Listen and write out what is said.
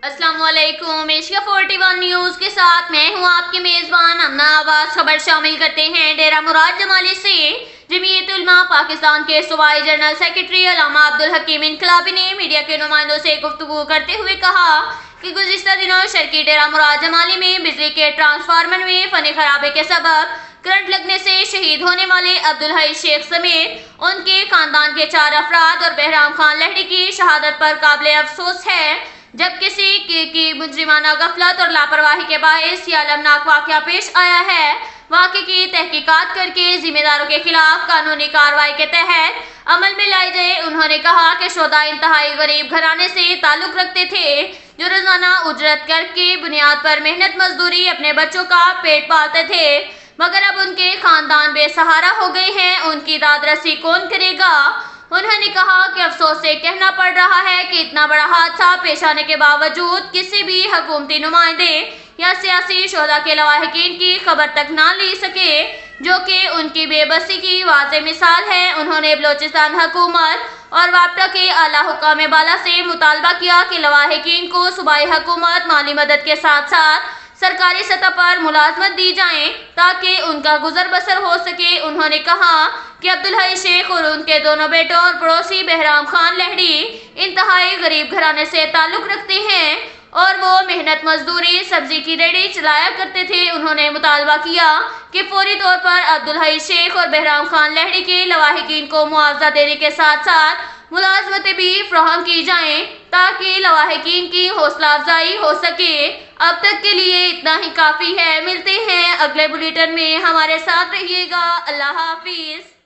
السلام علیکم، Asia 41 news کے ساتھ میں ہوں آپ کی میزبان امنا آواز۔ خبر شامل کرتے ہیں ڈیرہ مراد جمالی سے۔ جمعیت علماء پاکستان کے صوبائی جنرل سیکرٹری علامہ عبدالحکیم انقلابی نے میڈیا کے نمائندوں سے گفتگو کرتے ہوئے کہا کہ گزشتہ دنوں شرقی ڈیرہ مراد جمالی میں بجلی کے ٹرانسفارمر میں فنی خرابی کے سبب کرنٹ لگنے سے شہید ہونے والے عبدالحی شیخ سمیت ان کے خاندان کے 4 افراد اور بہرام خان لہڑی کی شہادت پر قابل افسوس ہے، جب کسی کی مجرمانہ غفلت اور لاپرواہی کے باعث یہ المناک واقعہ پیش آیا ہے۔ واقعے کی تحقیقات کر کے ذمہ داروں کے خلاف قانونی کارروائی کے تحت عمل میں لائی جائے۔ انہوں نے کہا کہ شہداء انتہائی غریب گھرانے سے تعلق رکھتے تھے، جو روزانہ اجرت کر کے بنیاد پر محنت مزدوری اپنے بچوں کا پیٹ پالتے تھے، مگر اب ان کے خاندان بے سہارا ہو گئے ہیں، ان کی داد رسی کون کرے گا؟ انہوں نے کہا کہ افسوس سے کہنا پڑ رہا ہے کہ اتنا بڑا حادثہ پیش آنے کے باوجود کسی بھی حکومتی نمائندے یا سیاسی شہداء کے لواحقین کی خبر تک نہ لی سکے، جو کہ ان کی بے بسی کی واضح مثال ہے۔ انہوں نے بلوچستان حکومت اور وابٹا کے اعلیٰ حکام بالا سے مطالبہ کیا کہ لواحقین کو صوبائی حکومت مالی مدد کے ساتھ ساتھ سرکاری سطح پر ملازمت دی جائیں تاکہ ان کا گزر بسر ہو سکے۔ انہوں نے کہا کہ عبدالحی شیخ اور ان کے دونوں بیٹوں اور پڑوسی بہرام خان لہڑی انتہائی غریب گھرانے سے تعلق رکھتے ہیں اور وہ محنت مزدوری سبزی کی ریڑھی چلایا کرتے تھے۔ انہوں نے مطالبہ کیا کہ فوری طور پر عبدالحی شیخ اور بہرام خان لہڑی کے لواحقین کو معاوضہ دینے کے ساتھ ساتھ ملازمتیں بھی فراہم کی جائیں تاکہ لواحقین کی حوصلہ افزائی ہو سکے۔ اب تک کے لیے اتنا ہی کافی ہے، ملتے ہیں اگلے بلیٹن میں، ہمارے ساتھ رہیے گا۔ اللہ حافظ۔